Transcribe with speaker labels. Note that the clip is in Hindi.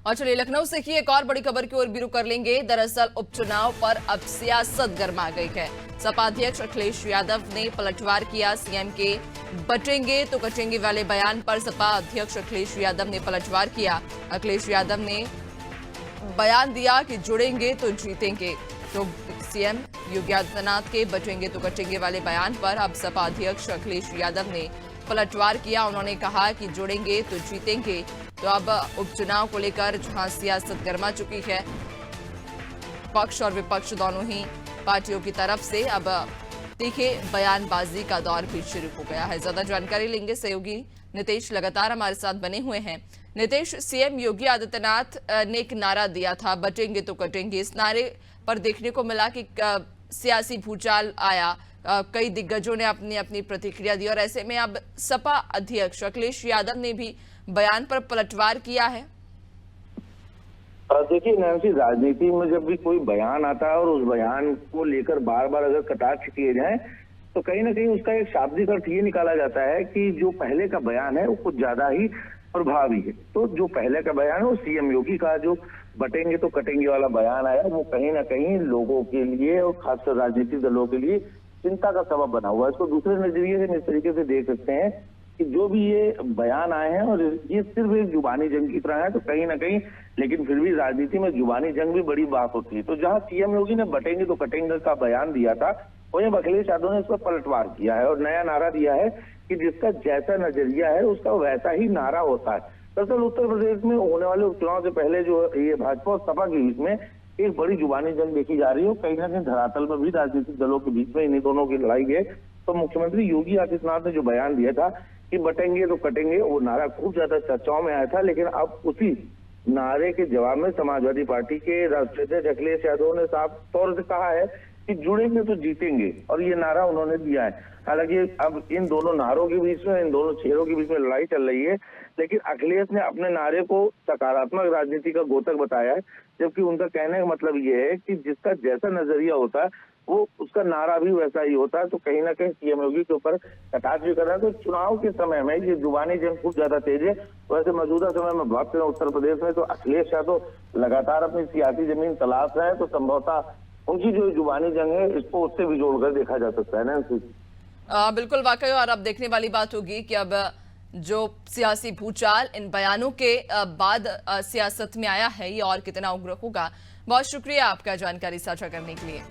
Speaker 1: और चलिए लखनऊ से की एक और बड़ी खबर की ओर भी रुख कर लेंगे। दरअसल उपचुनाव पर अब सियासत गर्मा गई है। सपा अध्यक्ष अखिलेश यादव ने पलटवार किया। सीएम के बटेंगे तो कटेंगे वाले बयान पर सपा अध्यक्ष अखिलेश यादव ने पलटवार किया। अखिलेश यादव ने बयान दिया कि जुड़ेंगे तो जीतेंगे। तो सीएम योगी आदित्यनाथ के बटेंगे तो कटेंगे वाले बयान पर अब सपा अध्यक्ष अखिलेश यादव ने पलटवार किया। उन्होंने कहा कि जुड़ेंगे तो जीतेंगे। तो अब उपचुनाव को लेकर जहां सियासत गर्मा चुकी है, पक्ष और विपक्ष दोनों ही पार्टियों की तरफ से अब तीखे बयानबाजी का दौर भी शुरू हो गया है। ज्यादा जानकारी लेंगे सहयोगी नितेश लगातार हमारे साथ बने हुए हैं। नितेश, सीएम योगी आदित्यनाथ ने एक नारा दिया था, बटेंगे तो कटेंगे। इस नारे पर देखने को मिला कि सियासी भूचाल आया, कई दिग्गजों ने अपनी अपनी प्रतिक्रिया दी और ऐसे में अब सपा अध्यक्ष अखिलेश यादव ने भी बयान पर पलटवार किया है।
Speaker 2: देखिए नैन्सी, राजनीति में जब भी कोई बयान आता है और उस बयान को लेकर बार बार अगर कटाक्ष किए जाएं तो कहीं ना कहीं उसका एक शाब्दिक अर्थ ये निकाला जाता है कि जो पहले का बयान है वो कुछ ज्यादा ही प्रभावी है। तो जो पहले का बयान है वो सीएम योगी का जो बटेंगे तो कटेंगे वाला बयान आया, वो कहीं ना कहीं लोगों के लिए और खासकर राजनीतिक दलों के लिए चिंता का सबब बना हुआ है। इसको दूसरे नजरिए से इस तरीके से देख सकते हैं कि जो भी ये बयान आए हैं और ये सिर्फ एक जुबानी जंग की तरह है, तो कहीं ना कहीं लेकिन फिर भी राजनीति में जुबानी जंग भी बड़ी बात होती है। तो जहां सीएम योगी ने बटेंगे तो कटेंगे का बयान दिया था, वहीं अखिलेश यादव ने इस पर पलटवार किया है और नया नारा दिया है कि जिसका जैसा नजरिया है उसका वैसा ही नारा होता है। दरअसल उत्तर प्रदेश में होने वाले उपचुनाव से पहले जो ये भाजपा और सपा के बीच में एक बड़ी जुबानी जंग देखी जा रही है। कहीं ना कहीं धरातल में भी राजनीतिक दलों के बीच में इन्हीं दोनों की लड़ाई है। तो मुख्यमंत्री योगी आदित्यनाथ ने जो बयान दिया था कि बटेंगे तो कटेंगे, वो नारा खूब ज्यादा चर्चाओं में आया था, लेकिन अब उसी नारे के जवाब में समाजवादी पार्टी के राष्ट्रीय अध्यक्ष अखिलेश यादव ने साफ तौर से कहा है कि जुड़ेंगे तो जीतेंगे, और ये नारा उन्होंने दिया है। हालांकि अब इन दोनों नारों के बीच में, इन दोनों चेहरों के बीच में लड़ाई चल रही है, लेकिन अखिलेश ने अपने नारे को सकारात्मक राजनीति का द्योतक बताया है, जबकि उनका कहने का मतलब ये है कि जिसका जैसा नजरिया होता है वो उसका नारा भी वैसा ही होता है। तो कहीं ना कहीं सीएम योगी के ऊपर कटाक्ष भी कर रहा है। तो चुनाव के समय में ये जुबानी जंग खूब ज्यादा तेज है। वैसे मौजूदा समय में बात करें उत्तर प्रदेश में, तो अखिलेश यादव लगातार अपनी सियासी जमीन तलाश रहे हैं, तो संभवतः उनकी जो जुबानी जंग है इसको उससे भी जोड़कर देखा जा सकता है ना।
Speaker 1: बिल्कुल वाकई, और अब देखने वाली बात होगी कि अब जो सियासी भूचाल इन बयानों के बाद सियासत में आया है ये और कितना उग्र होगा। बहुत शुक्रिया आपका जानकारी साझा करने के लिए।